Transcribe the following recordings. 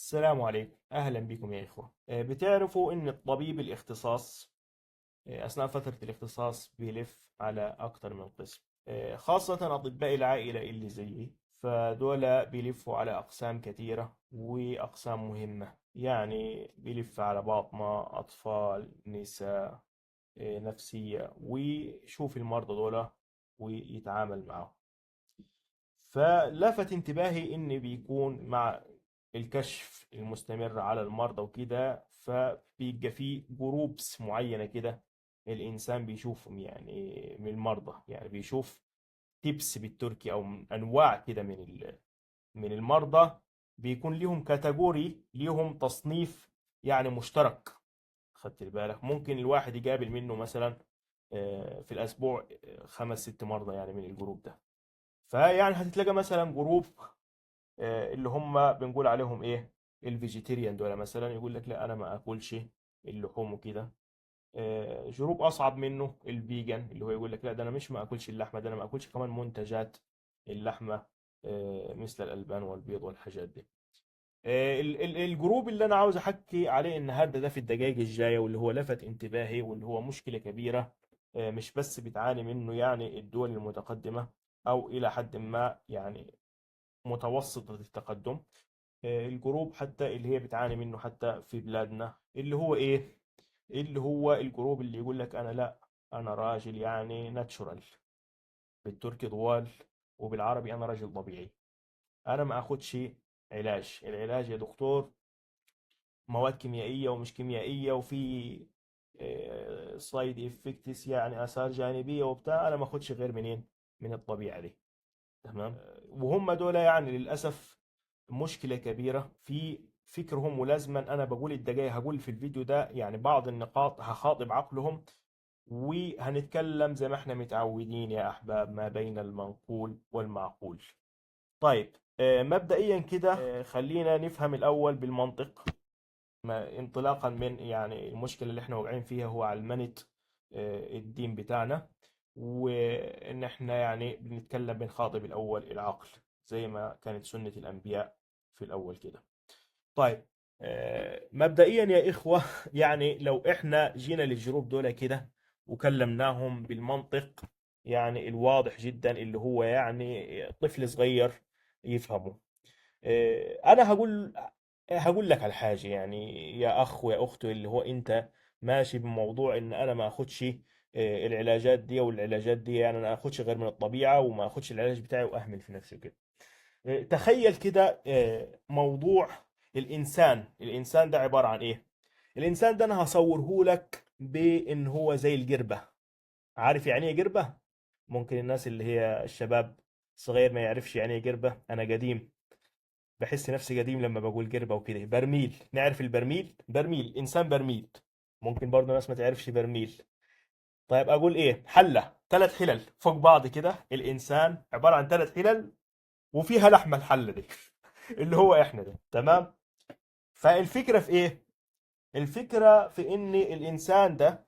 السلام عليكم، أهلا بكم يا إخوة. بتعرفوا إن الطبيب الاختصاص أثناء فترة الاختصاص بيلف على أكتر من قسم. خاصة أطباء العائلة اللي زيي، فدول بيلفوا على أقسام كثيرة وأقسام مهمة. يعني بيلف على باطنة، أطفال، نساء، نفسية، ويشوف المرضى دول ويتعامل معهم. فلفت انتباهي ان بيكون مع الكشف المستمر على المرضى وكده، فبيبقى فيه جروبس معينة كده الإنسان بيشوفهم، يعني من المرضى، يعني بيشوف تيبس بالتركي أو أنواع كده من المرضى. بيكون ليهم كاتيجوري، ليهم تصنيف يعني مشترك. خدت بالك؟ ممكن الواحد يقابل منه مثلا في الأسبوع 5 6 مرضى يعني من الجروب ده. فيعني هتتلاقى مثلا جروب اللي هم بنقول عليهم ايه، الفيجيتيريان دول مثلا، يقول لك لا انا ما اكلش اللحوم وكده. جروب اصعب منه الفيجان، اللي هو يقول لك لا ده انا مش ما اكلش اللحمه، ده انا ما اكلش كمان منتجات اللحمه، مثل الالبان والبيض والحاجات دي. الجروب اللي انا عاوز احكي عليه النهارده ده في الدقائق الجايه، واللي هو لفت انتباهي واللي هو مشكله كبيره، مش بس بتعاني منه يعني الدول المتقدمه او الى حد ما يعني متوسطة التقدم. الجروب حتى اللي هي بتعاني منه حتى في بلادنا، اللي هو ايه، اللي هو الجروب اللي يقول لك انا لا، انا راجل يعني ناتشورال، بالتركي طوال، وبالعربي انا راجل طبيعي. انا ما اخدش علاج. العلاج يا دكتور مواد كيميائية ومش كيميائية، وفي سايد افكتس يعني اثار جانبية وبتاع، انا ما اخدش غير منين، من الطبيعة دي. تمام. وهم دول يعني للأسف مشكلة كبيرة في فكرهم. ولازما أنا بقول الدقايق هقول في الفيديو ده يعني بعض النقاط هخاطب عقلهم، وهنتكلم زي ما احنا متعودين يا أحباب ما بين المنقول والمعقول. طيب، مبدئيا كده خلينا نفهم الأول بالمنطق، انطلاقا من يعني المشكلة اللي احنا واقعين فيها، هو علمنة الدين بتاعنا، وان احنا يعني بنتكلم بنخاطب الاول العقل زي ما كانت سنة الانبياء في الاول كده. طيب، مبدئيا يا اخوة يعني لو احنا جينا للجروب دول كده وكلمناهم بالمنطق يعني الواضح جدا اللي هو يعني طفل صغير يفهمه. انا هقول لك على حاجه، يعني يا اخ ويا اخت، اللي هو انت ماشي بموضوع ان انا ما اخدش العلاجات دي والعلاجات دي، يعني انا اخدش غير من الطبيعه وما اخدش العلاج بتاعي واهمل في نفسي وكده. تخيل كده موضوع الانسان ده عباره عن ايه. الانسان ده انا هصوره لك بان هو زي الجربه. عارف يعني ايه جربه؟ ممكن الناس اللي هي الشباب صغير ما يعرفش يعني ايه جربه. انا قديم، بحس نفسي قديم لما بقول جربة وكده. برميل، نعرف البرميل؟ برميل، انسان برميل. ممكن برضه ناس ما تعرفش برميل. طيب اقول ايه، حلة، 3 حلل فوق بعض كده. الانسان عبارة عن 3 حلل وفيها لحمة الحلة دي اللي هو احنا ده. تمام. فالفكرة في ايه؟ الفكرة في ان الانسان ده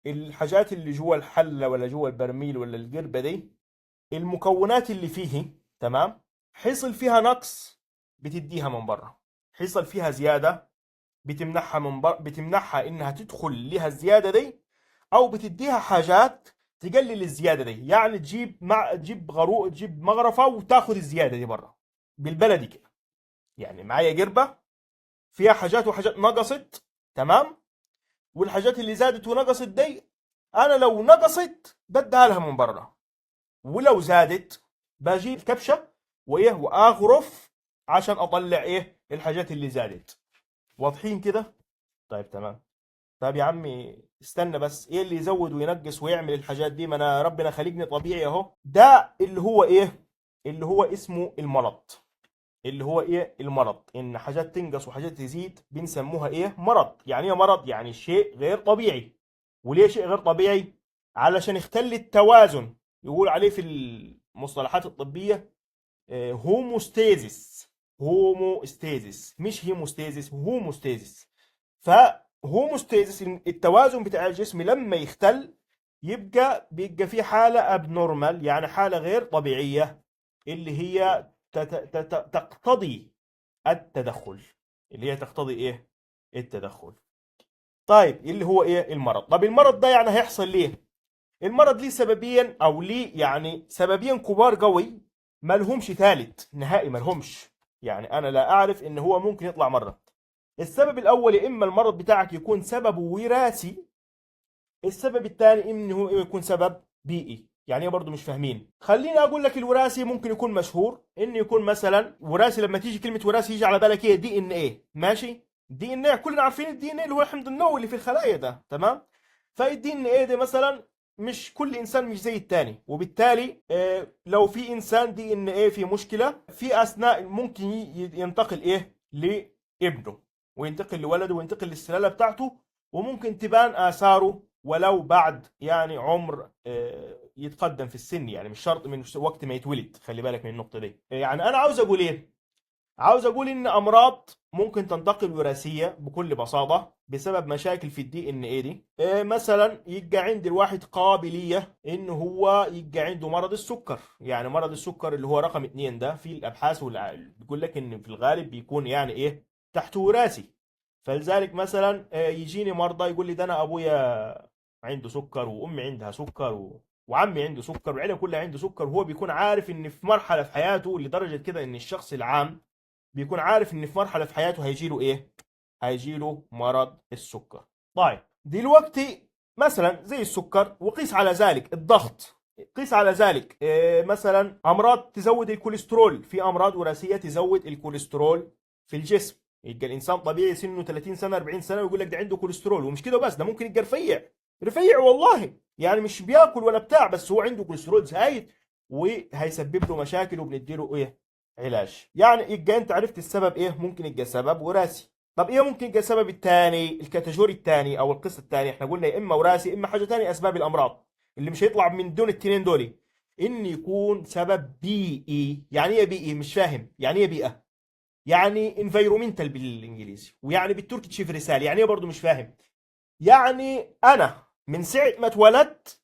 الحاجات اللي جوا الحلة ولا جوا البرميل ولا القربة دي، المكونات اللي فيه، تمام، حصل فيها نقص بتديها من بره، حصل فيها زيادة بتمنحها من بره، بتمنحها انها تدخل لها الزيادة دي، او بتديها حاجات تقلل الزيادة دي. يعني تجيب تجيب مغرفة وتاخذ الزيادة دي بره، بالبلدي كده. يعني معايا قربة فيها حاجات وحاجات نقصت، تمام، والحاجات اللي زادت ونقصت دي انا لو نقصت بديها لها من بره، ولو زادت بجيب كبشه وايه واغرف عشان اطلع ايه الحاجات اللي زادت. واضحين كده؟ طيب تمام. طيب يا عمي استنى بس، ايه اللي يزود وينقص ويعمل الحاجات دي؟ ما انا ربنا خلقني طبيعي اهو. ده اللي هو ايه، اللي هو اسمه المرض. اللي هو ايه المرض، ان حاجات تنقص وحاجات تزيد بنسموها ايه، مرض. يعني ايه مرض؟ يعني شيء غير طبيعي. وليه شيء غير طبيعي؟ علشان يختل التوازن. يقول عليه في المصطلحات الطبية هوموستيزيس. هوموستيزيس، مش هيموستيزيس، هوموستيزيس. فهوموستيزيس التوازن بتاع الجسم لما يختل بيبقى في حالة ابنورمال، يعني حالة غير طبيعية، اللي هي تقتضي التدخل، اللي هي تقتضي ايه؟ التدخل. طيب اللي هو ايه؟ المرض. طب المرض ده يعني هيحصل ليه؟ المرض ليه سببين، او ليه يعني سببين كبار قوي، مالهمش ثالث نهائي، مالهمش. يعني انا لا اعرف ان هو ممكن يطلع مره. السبب الاول يا اما المرض بتاعك يكون سببه وراثي، السبب الثاني انه يكون سبب بيئي. يعني ايه برضه؟ مش فاهمين. خليني اقول لك الوراثي ممكن يكون مشهور انه يكون مثلا وراثي. لما تيجي كلمه وراثي يجي على بالك ايه؟ دي ان ايه، ماشي؟ دي ان ايه كلنا عارفين الدي ان ايه اللي هو الحمض النووي اللي في الخلايا ده، تمام؟ فالدي ان ايه ده مثلا مش كل انسان مش زي التاني، وبالتالي لو في انسان دي ان ايه في مشكله في اثناء، ممكن ينتقل ايه لابنه، وينتقل لولده، وينتقل للسلاله بتاعته، وممكن تبان اثاره ولو بعد يعني عمر يتقدم في السن. يعني مش شرط من وقت ما يتولد، خلي بالك من النقطة دي. يعني أنا عاوز أقول إيه؟ عاوز أقول إن أمراض ممكن تنتقل وراثية بكل بساطة بسبب مشاكل في الدي إن إيه دي. مثلا يبقى عند الواحد قابلية إن هو يبقى عنده مرض السكر. يعني مرض السكر اللي هو رقم 2 ده، في الأبحاث بيقول لك إن في الغالب بيكون يعني إيه؟ تحته وراثي. فلذلك مثلا يجيني مرضى يقول لي ده انا ابويا عنده سكر، وامي عندها سكر، وعمي عنده سكر، والعيله كلها عنده سكر، وهو بيكون عارف ان في مرحله في حياته، لدرجه كده ان الشخص العام بيكون عارف ان في مرحله في حياته هيجيله ايه؟ هيجيله مرض السكر. طيب دلوقتي مثلا زي السكر، وقيس على ذلك الضغط، قيس على ذلك مثلا امراض تزود الكوليسترول. في امراض وراثيه تزود الكوليسترول في الجسم. يبقى الانسان طبيعي سنه 30 سنه 40 سنه ويقول لك ده عنده كوليسترول. ومش كده بس، ده ممكن يبقى رفيع، رفيع والله، يعني مش بياكل ولا بتاع، بس هو عنده كوليسترول زايد وهيسبب له مشاكل، وبنديله ايه؟ علاج. يعني يبقى انت عرفت السبب ايه؟ ممكن يبقى سبب وراثي. طب ايه ممكن يبقى السبب الثاني؟ الكاتيجوري الثاني او القصه الثانيه، احنا قلنا يا اما وراثي اما حاجه ثانيه. اسباب الامراض اللي مش هيطلع من دون التنين دول ان يكون سبب بيئي. يعني ايه بيئي؟ مش فاهم. يعني ايه بيئه؟ يعني انفيرومنتال بالانجليزي، ويعني بالتركي تشيف رسالة. يعني ايه برضه؟ مش فاهم. يعني انا من ساعه ما اتولدت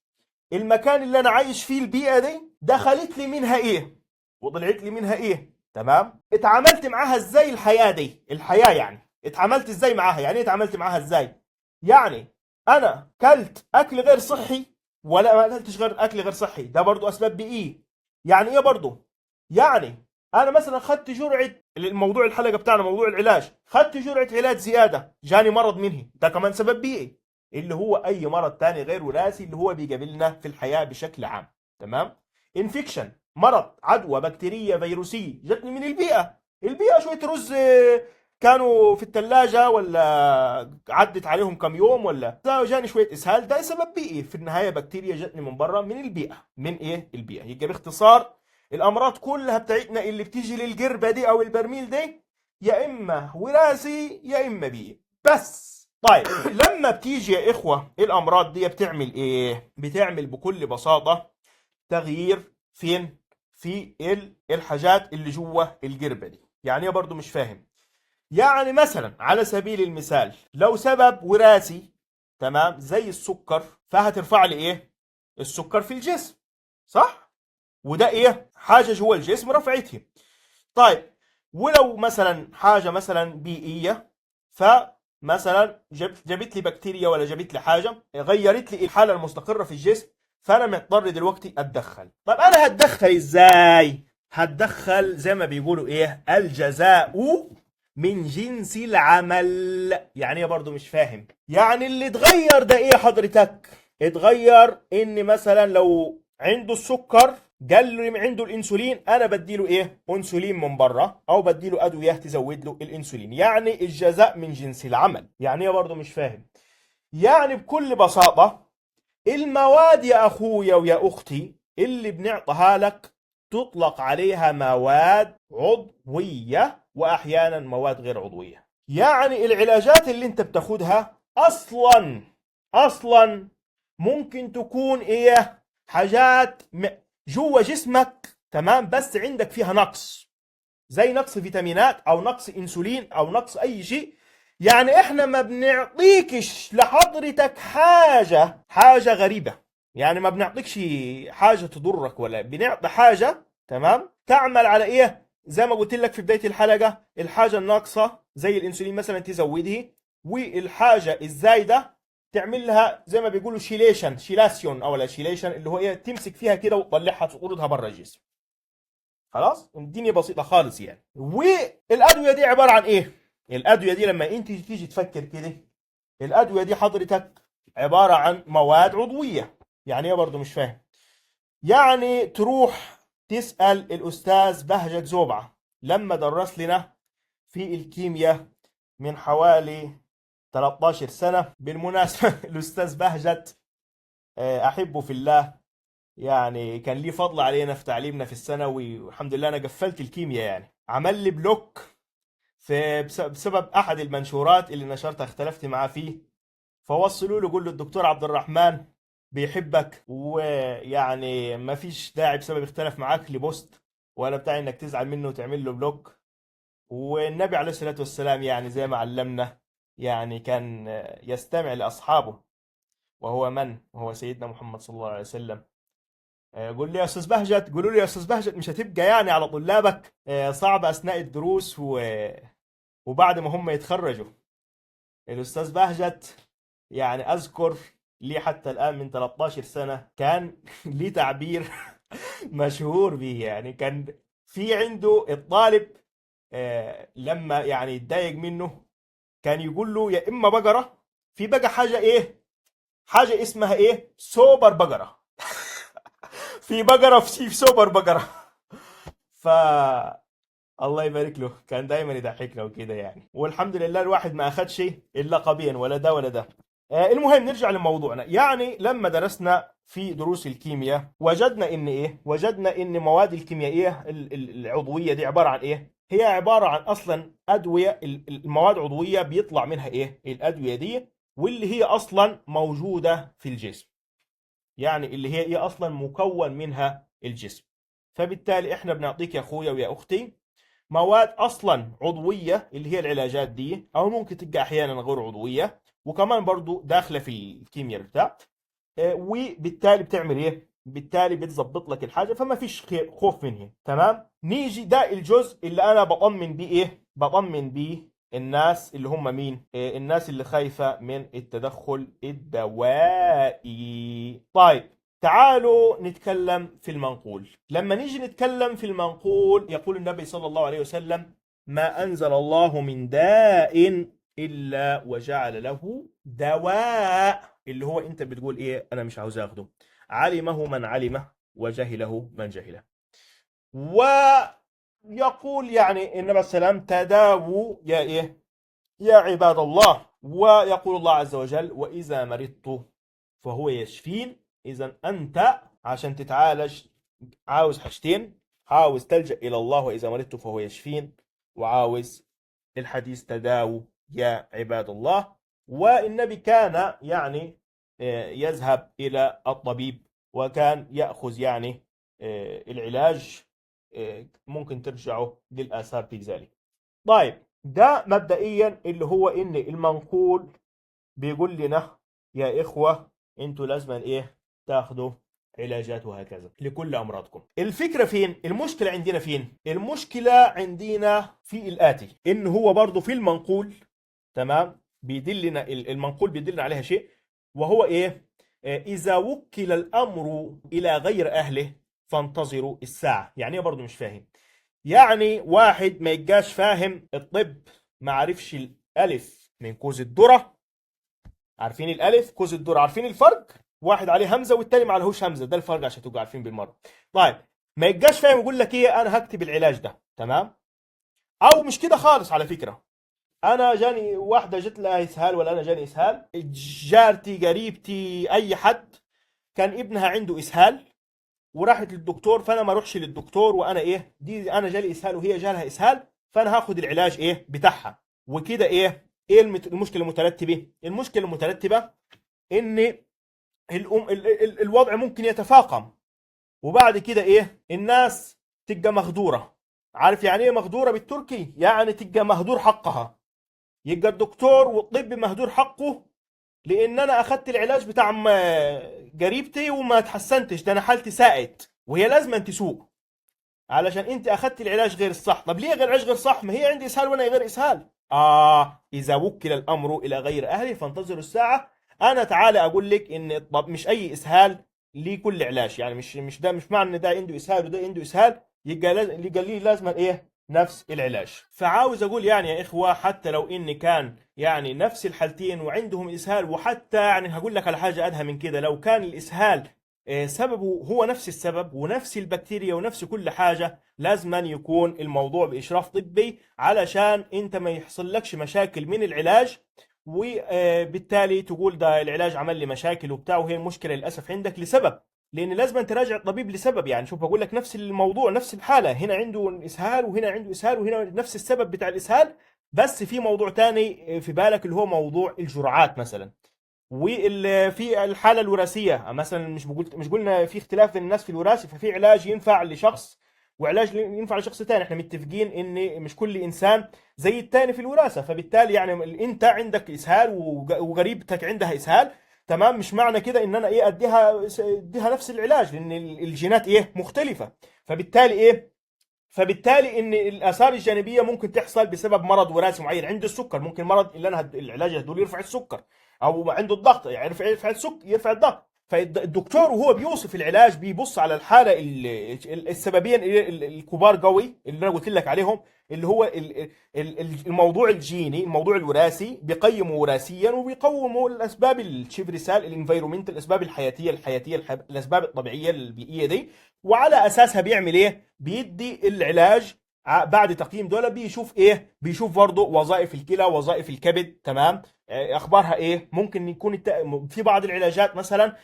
المكان اللي انا عايش فيه، البيئه دي دخلت لي منها ايه وطلعت لي منها ايه، تمام؟ اتعاملت معاها ازاي؟ الحياه دي، الحياه يعني اتعاملت ازاي معاها؟ يعني ايه اتعاملت معاها ازاي؟ يعني انا كلت اكل غير صحي ولا ما اكلتش غير اكل غير صحي؟ ده برضو اسباب بيئيه. يعني ايه برضو؟ يعني انا مثلا خدت جرعه، الموضوع الحلقه بتاعنا موضوع العلاج، خدت جرعه علاج زياده جاني مرض منه، ده كمان سبب بيئي، اللي هو اي مرض تاني غير وراثي اللي هو بيقابلنا في الحياه بشكل عام، تمام؟ انفكشن، مرض، عدوى بكتيريه فيروسيه جتني من البيئه. البيئه شويه رز كانوا في الثلاجه، ولا عدت عليهم كم يوم، ولا جاني شويه اسهال، ده سبب بيئي. في النهايه بكتيريا جتني من بره من البيئه. من ايه؟ البيئه. يبقى باختصار الامراض كلها بتاعتنا اللي بتيجي للقربه دي او البرميل دي يا اما وراثي يا اما بيئي بس. طيب لما بتيجي يا اخوه الامراض دي بتعمل ايه؟ بتعمل بكل بساطه تغيير فين؟ في الحاجات اللي جوه القربه دي. يعني ايه برضو؟ مش فاهم. يعني مثلا على سبيل المثال لو سبب وراثي، تمام، زي السكر، فهترفع لي ايه؟ السكر في الجسم، صح؟ وده ايه؟ حاجه جوه الجسم رفعتها. طيب ولو مثلا حاجه مثلا بيئيه، فمثلا جابت لي بكتيريا ولا جابت لي حاجه غيرت لي الحاله المستقره في الجسم، فانا مضطر دلوقتي اتدخل. طب انا هتدخل ازاي؟ هتدخل زي ما بيقولوا ايه؟ الجزاء من جنس العمل. يعني ايه برضو؟ مش فاهم. يعني اللي اتغير ده ايه حضرتك؟ اتغير ان مثلا لو عنده السكر قال له عنده الانسولين، انا بديله ايه؟ انسولين من بره، او بديله ادويه تزود له الانسولين. يعني الجزاء من جنس العمل. يعني ايه برضه؟ مش فاهم. يعني بكل بساطه المواد يا اخويا ويا اختي اللي بنعطيها لك تطلق عليها مواد عضويه، واحيانا مواد غير عضويه. يعني العلاجات اللي انت بتاخدها اصلا ممكن تكون ايه؟ حاجات جوه جسمك، تمام، بس عندك فيها نقص، زي نقص فيتامينات او نقص انسولين او نقص اي شيء. يعني احنا ما بنعطيكش لحضرتك حاجة غريبة. يعني ما بنعطيكش حاجة تضرك، ولا بنعطي حاجة، تمام، تعمل على ايه؟ زي ما قلت لك في بداية الحلقة، الحاجة الناقصة زي الانسولين مثلا تزودها، والحاجة الزايدة تعمل لها زي ما بيقولوا شيلاسيون او لا شيليشن، اللي هو ايه، تمسك فيها كده وتطلعها تطردها بره الجسم. خلاص الدنيا بسيطة خالص يعني. والأدوية دي عبارة عن إيه؟ الأدوية دي لما أنت تيجي تفكر كده، الأدوية دي حضرتك عبارة عن مواد عضوية. يعني إيه برضه مش فاهم؟ يعني تروح تسأل الأستاذ بهجت زوبعة لما درس لنا في الكيمياء من حوالي 13 سنة. بالمناسبة الأستاذ بهجت أحبه في الله، يعني كان ليه فضل علينا في تعليمنا في الثانوي، والحمد لله انا قفلت الكيمياء. يعني عمل لي بلوك بسبب احد المنشورات اللي نشرتها اختلفت معاه فيه. فوصلوا له قول له الدكتور عبد الرحمن بيحبك، ويعني ما فيش داعي بسبب اختلف معاك لبوست ولا بتاع انك تزعل منه وتعمل له بلوك. والنبي عليه الصلاة والسلام يعني زي ما علمنا، يعني كان يستمع لأصحابه، وهو من؟ وهو سيدنا محمد صلى الله عليه وسلم. قول لي يا استاذ بهجت، قولوا لي يا استاذ بهجت مش هتبقى يعني على طلابك صعب اثناء الدروس وبعد ما هم يتخرجوا. الاستاذ بهجت يعني اذكر لي حتى الان من 13 سنه كان ليه تعبير مشهور به. يعني كان في عنده الطالب لما يعني يتضايق منه كان يقول له يا اما بقره، في بقى حاجه ايه، حاجه اسمها ايه، سوبر بقره. في بقره في سوبر بقره. ف الله يبارك له، كان دايما يضحكنا وكده يعني. والحمد لله الواحد ما اخد شيء الا قبيا، ولا ده ولا ده. المهم نرجع لموضوعنا. يعني لما درسنا في دروس الكيمياء وجدنا ان ايه، وجدنا ان مواد الكيميائيه العضويه دي عباره عن ايه، هي عباره عن اصلا ادويه، المواد عضويه بيطلع منها ايه الادويه دي، واللي هي اصلا موجوده في الجسم. يعني اللي هي ايه اصلا مكون منها الجسم. فبالتالي احنا بنعطيك يا اخويا ويا اختي مواد اصلا عضويه اللي هي العلاجات دي، او ممكن تبقى احيانا غير عضويه وكمان برضو داخله في الكيمياء بتاع. وبالتالي بتعمل ايه، بالتالي بتظبط لك الحاجه، فما فيش خوف منها. تمام. نيجي ده الجزء اللي انا بطمن بيه ايه، بطمن بيه الناس اللي هم مين، الناس اللي خايفه من التدخل الدوائي. طيب تعالوا نتكلم في المنقول. لما نيجي نتكلم في المنقول يقول النبي صلى الله عليه وسلم: ما أنزل الله من داء إلا وجعل له دواء. اللي هو أنت بتقول إيه، أنا مش عاوز أخده، علمه من علمه وجهله من جهله. ويقول يعني النبي عليه السلام: تداووا يا إيه يا عباد الله. ويقول الله عز وجل: وإذا مرضت فهو يشفين. إذا أنت عشان تتعالج عاوز حاجتين: عاوز تلجأ إلى الله وإذا مرضت فهو يشفين، وعاوز الحديث تداووا يا عباد الله. والنبي كان يعني يذهب إلى الطبيب وكان يأخذ يعني العلاج. ممكن ترجعوا للآثار في ذلك. طيب ده مبدئيا اللي هو إن المنقول بيقول لنا يا إخوة انتوا لازم ايه تاخدوا علاجات وهكذا لكل امراضكم. الفكره فين، المشكله عندنا فين، المشكله عندنا في الاتي، ان هو برضو في المنقول. تمام. بيدلنا المنقول بيدلنا عليها شيء، وهو ايه، اذا وكل الامر الى غير اهله فانتظروا الساعه. يعني ايه برضو مش فاهم؟ يعني واحد ما يبقاش فاهم الطب، ما عرفش الالف من كوز الذره. عارفين الالف كوز الذره، عارفين الفرق؟ واحد عليه همزه والتاني ما عليهوش همزه، ده الفرق عشان تبقوا عارفين بالمره. طيب ما يبقاش فاهم يقول لك ايه انا هكتب العلاج ده. تمام. او مش كده خالص على فكره. انا جاني واحده جت لها اسهال، ولا انا جاني اسهال، جارتي قريبتي اي حد كان ابنها عنده اسهال وراحت للدكتور، فانا ما اروحش للدكتور وانا ايه دي، انا جالي اسهال وهي جالها اسهال، فانا هاخد العلاج ايه بتاعها وكده. ايه المشكله المترتبه؟ المشكله المترتبه ان الوضع ممكن يتفاقم، وبعد كده ايه الناس تبقى مغدوره. عارف يعني ايه مغدوره بالتركي؟ يعني تبقى مهدور حقها. يبقى الدكتور والطب مهدور حقه لان انا اخدت العلاج بتاع قريبتي وما تحسنتش، ده انا حالتي ساءت وهي لازم تسوق. علشان انت اخذت العلاج غير الصح. طب ليه غير العلاج غير صح؟ ما هي عندي اسهال وانا غير اسهال. اذا وكل الامر الى غير اهله فانتظروا الساعه. انا تعالى اقول لك ان طب مش اي اسهال ليه كل علاج، يعني مش ده مش معنى ان ده عنده اسهال وده عنده اسهال يبقى اللي قال لي لازم ايه نفس العلاج. فعاوز اقول يعني يا اخوه، حتى لو ان كان يعني نفس الحالتين وعندهم اسهال، وحتى يعني هقول لك على حاجه ادهى من كده، لو كان الاسهال سببه هو نفس السبب ونفس البكتيريا ونفس كل حاجة، لازما يكون الموضوع بإشراف طبي علشان انت ما يحصل لكش مشاكل من العلاج، وبالتالي تقول ده العلاج عمل لي مشاكل وبتاع، وهي المشكلة للأسف عندك لسبب. لأن لازم تراجع الطبيب لسبب. يعني شوف بقول لك نفس الموضوع نفس الحالة، هنا عنده إسهال وهنا عنده إسهال وهنا نفس السبب بتاع الإسهال، بس في موضوع تاني في بالك اللي هو موضوع الجرعات مثلا. وفي الحاله الوراثيه مثلا، مش قلنا في اختلاف بين الناس في الوراثه، ففي علاج ينفع لشخص وعلاج ينفع لشخص تاني. احنا متفقين ان مش كل انسان زي التاني في الوراثه، فبالتالي يعني انت عندك اسهال وقريبتك عندها اسهال، تمام، مش معنى كده ان انا ايه اديها نفس العلاج، لان الجينات ايه مختلفه. فبالتالي ايه فبالتالي ان الاثار الجانبيه ممكن تحصل بسبب مرض وراثي معين. عند السكر ممكن مرض اللي انا العلاج هدول يرفع السكر، او عنده الضغط يعني يرفع السكر يرفع الضغط. فالدكتور وهو بيوصف العلاج بيبص على الحاله السببين الكبار قوي اللي انا قلت لك عليهم، اللي هو الموضوع الجيني، الموضوع الوراثي، بيقيمه وراثيا وبيقوموا الاسباب الشيفريسال الانفيرومنت، الاسباب الحياتيه الاسباب الطبيعيه البيئيه دي، وعلى اساسها بيعمل ايه؟ بيدي العلاج. بعد تقييم دول بيشوف ايه؟ بيشوف برضه وظائف الكلى وظائف الكبد، تمام، اخبارها ايه. ممكن يكون في بعض العلاجات مثلا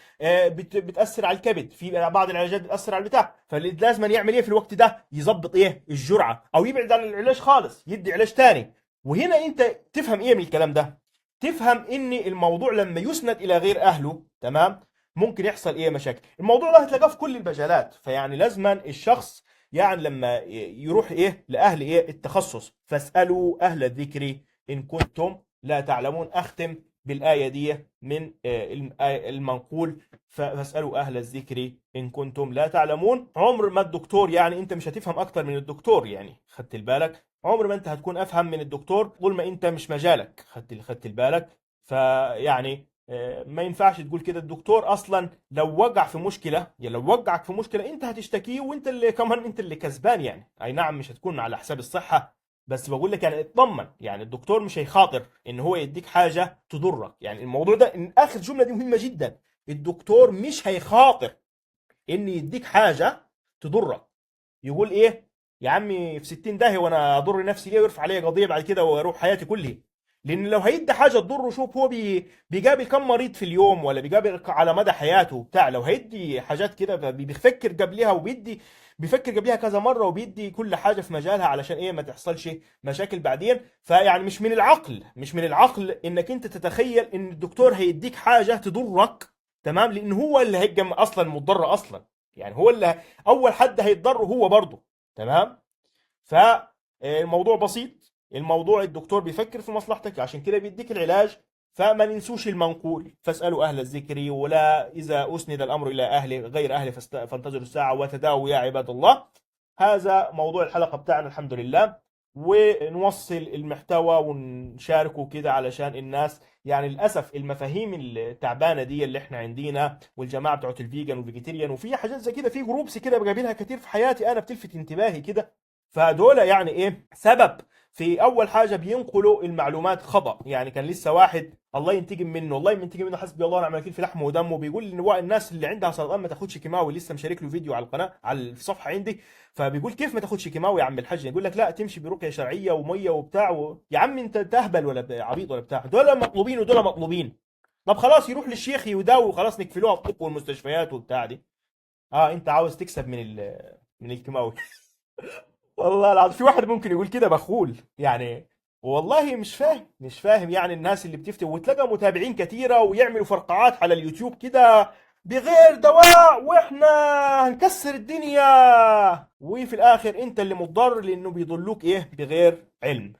بتاثر على الكبد، في بعض العلاجات بتاثر على البتاع، فلازم يعمل ايه في الوقت ده؟ يظبط ايه الجرعه، او يبعد عن العلاج خالص يدي علاج تاني. وهنا انت تفهم ايه من الكلام ده؟ تفهم ان الموضوع لما يسند الى غير اهله، تمام، ممكن يحصل ايه مشاكل. الموضوع ده هتلاقاه في كل المجالات. فيعني لازما الشخص يعني لما يروح ايه لاهل ايه التخصص، فاسالوا اهل الذكر ان كنتم لا تعلمون. اختم بالايه دي من المنقول، فاسالوا اهل الذكر ان كنتم لا تعلمون. عمر ما الدكتور، يعني انت مش هتفهم اكتر من الدكتور، يعني خدت بالك؟ عمر ما انت هتكون افهم من الدكتور طول ما انت مش مجالك، خدت بالك؟ فيعني ما ينفعش تقول كده. الدكتور اصلا لو وقع في مشكله، يعني لو وقعك في مشكله انت هتشتكيه، وانت اللي كمان انت اللي كسبان. يعني اي نعم مش هتكون على حساب الصحه، بس بقول لك يعني اطمن. يعني الدكتور مش هيخاطر ان هو يديك حاجه تضرك. يعني الموضوع ده، ان اخر جمله دي مهمه جدا، الدكتور مش هيخاطر ان يديك حاجه تضرك. يقول ايه يا عمي في 60 داهيه وانا اضر نفسي ليه ويرفع عليا قضيه بعد كده واروح حياتي كلها. لان لو هيدي حاجه تضره، شوف هو بيقابل كم مريض في اليوم، ولا بيقابل على مدى حياته وبتاع. لو هيدي حاجات كده بيفكر قبلها بيفكر قبلها كذا مره، وبيدي كل حاجه في مجالها علشان ايه ما تحصلش مشاكل بعدين. فيعني مش من العقل انك انت تتخيل ان الدكتور هيديك حاجه تضرك، تمام، لان هو اللي هيبقى اصلا مضر اصلا. يعني هو اللي اول حد هيتضر هو برضه، تمام. فالموضوع بسيط. الموضوع الدكتور بيفكر في مصلحتك عشان كده بيديك العلاج. فما ننسوش المنقول، فاسألوا أهل الذكر، ولا إذا أسند الأمر إلى أهله غير أهله فانتظروا الساعة وتداووا يا عباد الله. هذا موضوع الحلقة بتاعنا الحمد لله. ونوصل المحتوى ونشاركه كده علشان الناس، يعني للأسف المفاهيم التعبانة دي اللي احنا عندنا، والجماعة بتوعت الفيجن والفيجيتيريان وفي حاجات زي كده، في جروبس كده بقابلها كتير في حياتي أنا بتلفت انتباهي كده. فدول يعني ايه سبب؟ في اول حاجه بينقلوا المعلومات خطا. يعني كان لسه واحد الله ينتقم منه، الله ينتقم منه، حسبي الله ونعم الوكيل في لحمه ودمه، بيقول ان الناس اللي عندها سرطان ما تاخدش كيماوي. لسه مشارك له فيديو على القناه على الصفحه عندي، فبيقول كيف ما تاخدش كيماوي يا عم الحاج؟ يقول لك لا تمشي برقيه شرعيه وميه وبتاع يا عم انت تهبل ولا عبيط ولا بتاع؟ دول مطلوبين ودول مطلوبين. طب خلاص يروح للشيخ يداوي وخلاص نكفلوها الطب والمستشفيات وبتاع دي. انت عاوز تكسب من الكيماوي. والله العظيم في واحد ممكن يقول كده بخول يعني. والله مش فاهم يعني الناس اللي بتفتي وتلاقى متابعين كثيرة ويعملوا فرقعات على اليوتيوب كده بغير دواء، واحنا هنكسر الدنيا، وفي الاخر انت اللي مضطر لانه بيضلوك ايه بغير علم.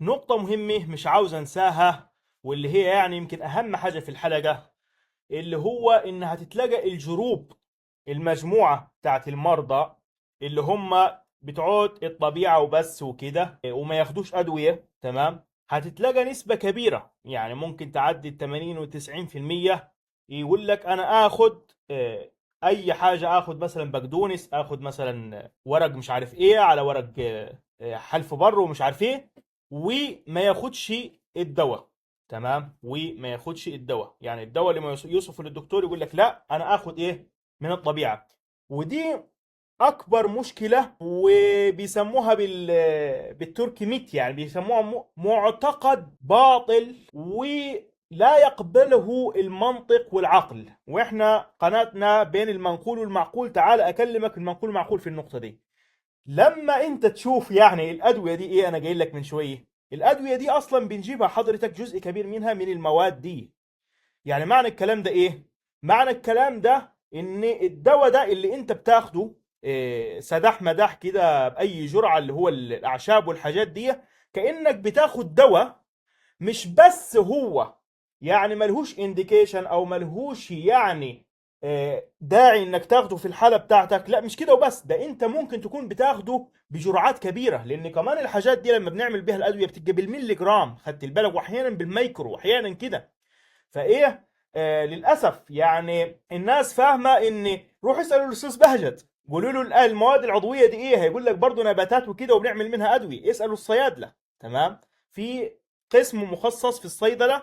نقطة مهمة مش عاوز انساها، واللي هي يعني يمكن اهم حاجة في الحلقة، اللي هو انها تتلاقى الجروب، المجموعة بتاعت المرضى اللي هم بتوع الطبيعة وبس وكده وما ياخدوش أدوية، تمام، هتتلاقى نسبة كبيرة يعني ممكن تعدي 80 و90%. يقول لك أنا آخد أي حاجة، آخد مثلا بقدونس، آخد مثلا ورق مش عارف إيه على ورق حلف بر ومش عارف إيه، وما ياخدش الدواء. تمام، وما ياخدش الدواء، يعني الدواء اللي ما يوصفه للدكتور يقول لك لا أنا آخد إيه من الطبيعة. ودي اكبر مشكله، وبيسموها بالتركي ميت، يعني بيسموها معتقد باطل ولا يقبله المنطق والعقل. واحنا قناتنا بين المنقول والمعقول، تعال اكلمك المنقول والمعقول في النقطه دي. لما انت تشوف يعني الادويه دي ايه، انا جاي لك من شويه، الادويه دي اصلا بنجيبها حضرتك جزء كبير منها من المواد دي. يعني معنى الكلام ده ايه؟ معنى الكلام ده ان الدواء ده اللي انت بتاخده سداح مداح كده باي جرعه، اللي هو الاعشاب والحاجات دي، كانك بتاخد دواء مش بس هو يعني ملهوش انديكيشن او ملهوش يعني داعي انك تاخده في الحاله بتاعتك. لا مش كده وبس، ده انت ممكن تكون بتاخده بجرعات كبيره، لان كمان الحاجات دي لما بنعمل بيها الادويه بتبقى بالملي جرام، خدت البالك، واحيانا بالميكرو واحيانا كده. فايه للاسف يعني الناس فاهمه ان روح اسالوا الاستاذ بهجت، قولوا له المواد العضويه دي ايه، هيقول لك برضه نباتات وكده وبنعمل منها ادويه. اسالوا الصيادله، تمام، في قسم مخصص في الصيدله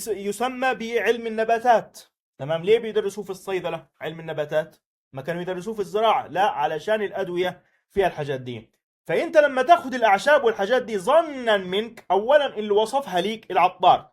يسمى بعلم النباتات. تمام، ليه بيدرسوه في الصيدله علم النباتات؟ ما كانوا يدرسوه في الزراعه؟ لا، علشان الادويه فيها الحاجات دي. فانت لما تاخد الاعشاب والحاجات دي ظنا منك، اولا اللي وصفها ليك العطار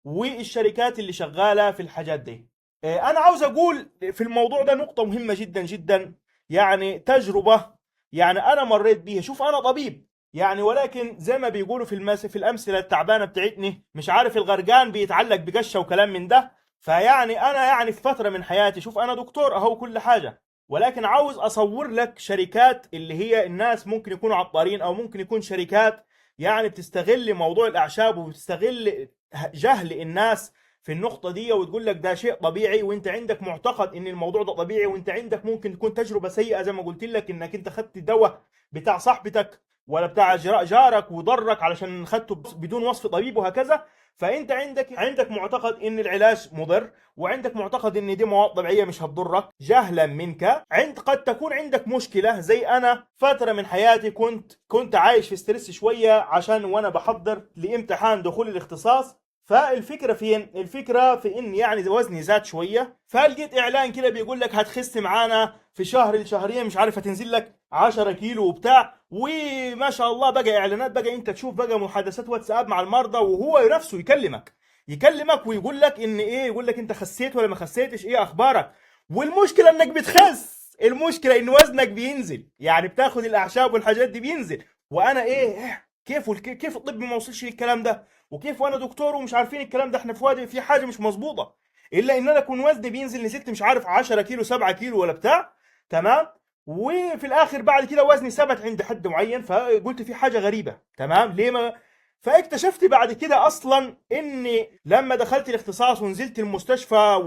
والشركات اللي شغاله في الحاجات دي. انا عاوز اقول في الموضوع ده نقطه مهمه جدا جدا، يعني تجربه يعني انا مريت بيها. شوف انا طبيب يعني، ولكن زي ما بيقولوا في الامثله التعبانه بتاعتني، مش عارف الغرقان بيتعلق بقشه وكلام من ده. فيعني انا يعني في فتره من حياتي، شوف انا دكتور اهو كل حاجه، ولكن عاوز اصور لك شركات اللي هي الناس ممكن يكونوا عطارين او ممكن يكون شركات يعني بتستغل موضوع الاعشاب وبتستغل جهل الناس في النقطة دي، وتقول لك ده شيء طبيعي، وانت عندك معتقد ان الموضوع ده طبيعي، وانت عندك ممكن تكون تجربة سيئة زي ما قلت لك، انك انت خدت الدواء بتاع صاحبتك ولا بتاع جارك وضرك علشان خدته بدون وصف طبيب وهكذا. فانت عندك معتقد ان العلاج مضر، وعندك معتقد ان دي مواد طبيعيه مش هتضرك جهلا منك. قد تكون عندك مشكله زي انا فتره من حياتي كنت عايش في ستريس شويه عشان وانا بحضر لامتحان دخول الاختصاص. فالفكره فين؟ الفكره في ان يعني وزني زاد شويه، فلقيت اعلان كده بيقول لك هتخس معانا في شهر لشهرين مش عارف هتنزل لك 10 كيلو وبتاع. وما شاء الله بقى اعلانات، بقى انت تشوف بقى محادثات واتساب مع المرضى، وهو نفسه يكلمك ويقول لك ان ايه، يقول لك انت خسيت ولا ما خسيتش، ايه اخبارك. والمشكله انك بتخس، المشكله ان وزنك بينزل، يعني بتاخد الاعشاب والحاجات دي بينزل. وانا كيف الطب ما وصلش للكلام ده، وكيف وانا دكتور ومش عارفين الكلام ده، احنا في وادي في حاجه مش مظبوطه. الا ان انا اكون وزني بينزل، نزلت مش عارف 10 كيلو 7 كيلو ولا بتاع، تمام، وفي الاخر بعد كده وزني ثبت عند حد معين، فقلت في حاجه غريبه، تمام، ليه ما. فاكتشفت بعد كده اصلا اني لما دخلت الاختصاص ونزلت المستشفى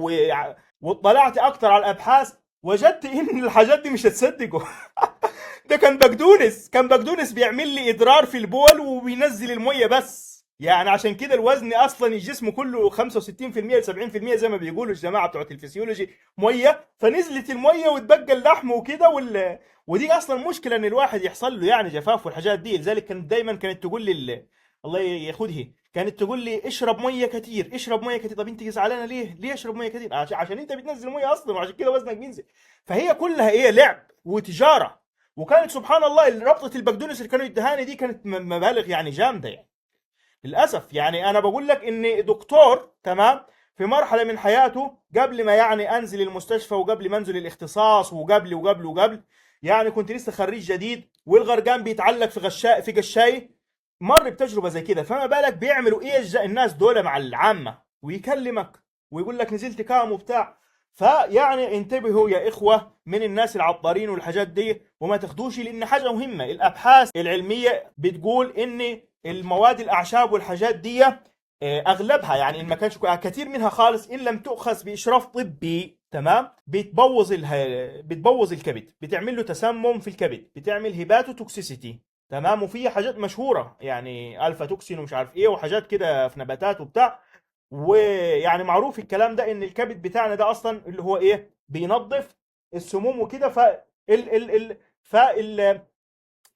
واطلعت اكتر على الابحاث، وجدت ان الحاجات دي مش هتصدقوا. ده كان بقدونس بيعمل لي اضرار في البول وبينزل الميه بس. يعني عشان كده الوزن اصلا الجسم كله 65% ل 70% زي ما بيقولوا الجماعه بتوع الفسيولوجي ميه، فنزلت الميه وتبقى اللحم وكده ودي اصلا مشكله ان الواحد يحصل له يعني جفاف والحاجات دي. لذلك كانت تقول لي الله ياخدها، كانت تقول لي اشرب ميه كتير اشرب ميه كتير. طب انت زعلانه ليه اشرب ميه كتير؟ عشان انت بتنزل ميه اصلا، وعشان كده وزنك بينزل. فهي كلها ايه، لعب وتجاره. وكانت سبحان الله ربطه البقدونس اللي كانوا يدهاني دي كانت مبالغ يعني جامده يعني. للاسف يعني انا بقول لك ان دكتور، تمام، في مرحله من حياته قبل ما يعني انزل المستشفى وقبل ما انزل الاختصاص وقبل يعني كنت لسه خريج جديد، والغرقان بيتعلق في قشاي، مر بتجربه زي كده. فما بالك بيعملوا ايه الناس دول مع العامه، ويكلمك ويقول لك نزلت كام وبتاع. فيعني انتبهوا يا اخوه من الناس العطارين والحاجات دي، وما تاخدوش، لان حاجه مهمه الابحاث العلميه بتقول ان المواد الاعشاب والحاجات دي اغلبها يعني ان ما كانش كثير منها خالص ان لم تؤخذ باشراف طبي، تمام، بتبوظ الكبد، بتعمل له تسمم في الكبد، بتعمل هيباتوتوكسيسيتي، تمام. وفي حاجات مشهوره يعني الفا توكسين ومش عارف ايه وحاجات كده في نباتات وبتاع. ويعني معروف الكلام ده ان الكبد بتاعنا ده اصلا اللي هو ايه بينظف السموم وكده. فال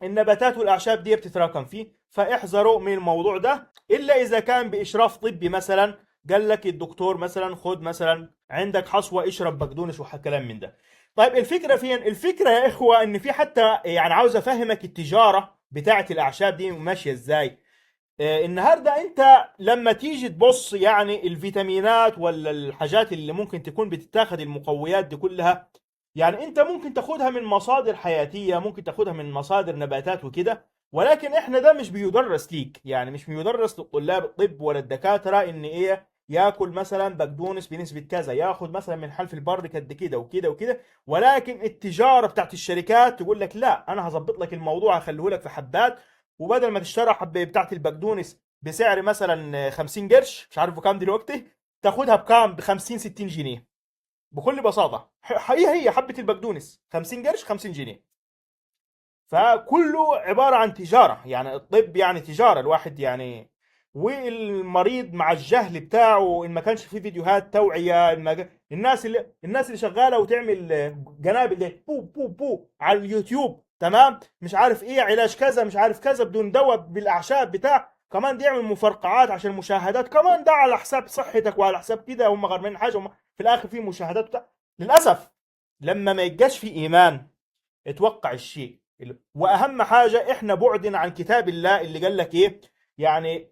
النباتات والاعشاب دي بتتراكم فيه. فاحذروا من الموضوع ده الا اذا كان باشراف طبي، مثلا قال لك الدكتور مثلا خد مثلا عندك حصوه اشرب بقدونس وكلام من ده. طيب الفكره فين؟ الفكره يا اخوه ان في حتى يعني عاوز افهمك التجاره بتاعه الاعشاب دي ماشيه ازاي. النهارده انت لما تيجي تبص يعني الفيتامينات ولا الحاجات اللي ممكن تكون بتتاخد المقويات دي كلها، يعني انت ممكن تاخدها من مصادر حياتية، ممكن تاخدها من مصادر نباتات وكده. ولكن احنا ده مش بيدرس ليك، يعني مش بيدرس لطلاب الطب ولا الدكاترة ان ايه ياكل مثلا بقدونس بنسبة كذا، ياخد مثلا من حلف البر قد كده وكده وكده. ولكن التجارة بتاعت الشركات تقول لك لا انا هظبط لك الموضوع هخليه لك في حبات، وبدل ما تشتري حبة بتاعت البقدونس بسعر مثلا 50 قرش مش عارف بكام دلوقتي، تاخدها بكام؟ ب 50 60 جنيه. بكل بساطة هي حبة البقدونس 50 قرش 50 جنيه. فكله عبارة عن تجارة، يعني الطب يعني تجارة الواحد يعني. والمريض مع الجهل بتاعه ان ما كانش في فيديوهات توعية، الناس اللي شغالة وتعمل قنابل اللي بو بو بو على اليوتيوب، تمام، مش عارف ايه علاج كذا مش عارف كذا بدون دواء بالاعشاب بتاع، كمان دي يعمل مفرقعات عشان مشاهدات، كمان ده على حساب صحتك وعلى حساب كده، هم غير حاجة في الاخر في مشاهدات بتاع. للاسف لما ما يبقاش في ايمان اتوقع الشيء. واهم حاجه احنا بعدنا عن كتاب الله اللي قال لك ايه يعني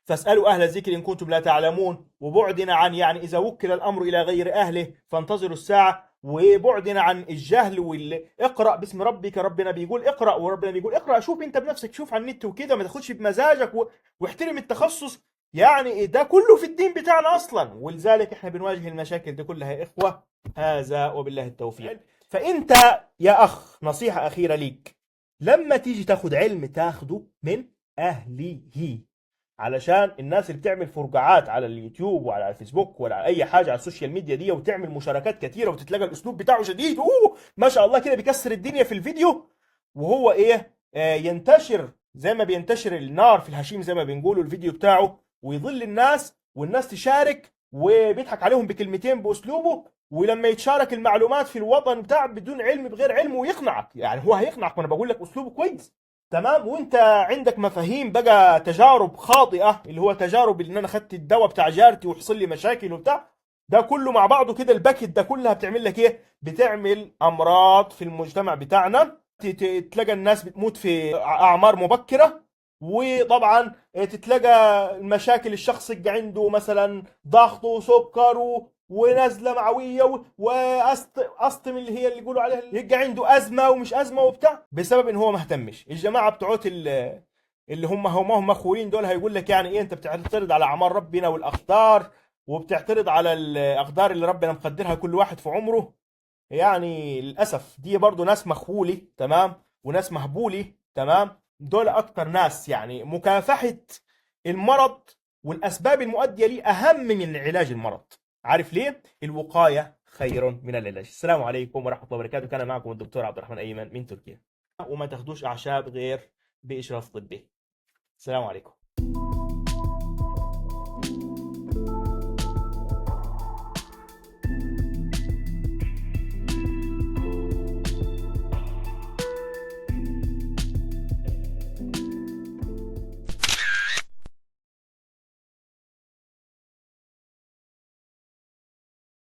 فاسالوا اهل الذكر ان كنتم لا تعلمون. وبعدنا عن يعني اذا وكل الامر الى غير اهله فانتظروا الساعه. وبعدنا عن الجهل اقرا باسم ربك، ربنا بيقول اقرا وربنا بيقول اقرا. شوف انت بنفسك، شوف على النت وكده، ما تاخدش بمزاجك واحترم التخصص. يعني ده كله في الدين بتاعنا اصلا، ولذلك احنا بنواجه المشاكل دي كلها يا اخوه. هذا وبالله التوفيق. فانت يا اخ نصيحة اخيرة ليك، لما تيجي تاخد علم تاخده من اهله. علشان الناس اللي بتعمل فرجعات على اليوتيوب وعلى الفيسبوك ولا على اي حاجة على السوشيال ميديا دي وتعمل مشاركات كثيرة وتتلاقى الاسلوب بتاعه شديد ما شاء الله كده بيكسر الدنيا في الفيديو، وهو ايه ينتشر زي ما بينتشر النار في الهشيم زي ما بنقولوا الفيديو بتاعه، ويضل الناس والناس تشارك وبيضحك عليهم بكلمتين باسلوبه. ولما يتشارك المعلومات في الوطن بتاع بدون علم بغير علم ويقنعك، يعني هو هيقنعك وانا بقول لك اسلوبه كويس، تمام. وانت عندك مفاهيم بقى تجارب خاطئه اللي هو تجارب ان انا خدت الدواء بتاع جارتي وحصل لي مشاكل وبتاع، ده كله مع بعضه كده الباكت ده كلها بتعمل لك ايه؟ بتعمل امراض في المجتمع بتاعنا، تلاقي الناس بتموت في اعمار مبكره. وطبعا تتلقى المشاكل الشخص اللي عنده مثلا ضغط وسكر ونزله معويه واستم اللي هي اللي يقولوا عليها يبقى عنده ازمه ومش ازمه وبتاع بسبب ان هو ما اهتمش. الجماعه بتوعت اللي هم مخولين دول هيقول لك يعني ايه انت بتعترض على اعمار ربنا والاقدار، وبتعترض على الاقدار اللي ربنا مقدرها كل واحد في عمره. يعني للاسف دي برضو ناس مخولة، تمام، وناس مهبولة، تمام. دول اكتر ناس يعني مكافحة المرض والاسباب المؤدية ليه اهم من علاج المرض. عارف ليه؟ الوقاية خير من العلاج. السلام عليكم ورحمة الله وبركاته، كان معكم الدكتور عبد الرحمن ايمن من تركيا. وما تاخدوش اعشاب غير باشراف طبي. السلام عليكم.